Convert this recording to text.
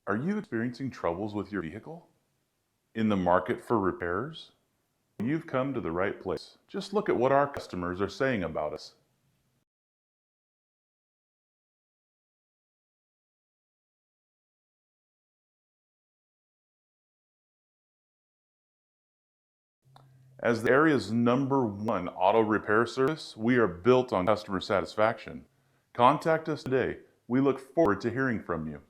Are you experiencing troubles with your vehicle? In the market for repairs? You've come to the right place. Just look at what our customers are saying about us. As the area's #1 auto repair service, we are built on customer satisfaction. Contact us today. We look forward to hearing from you.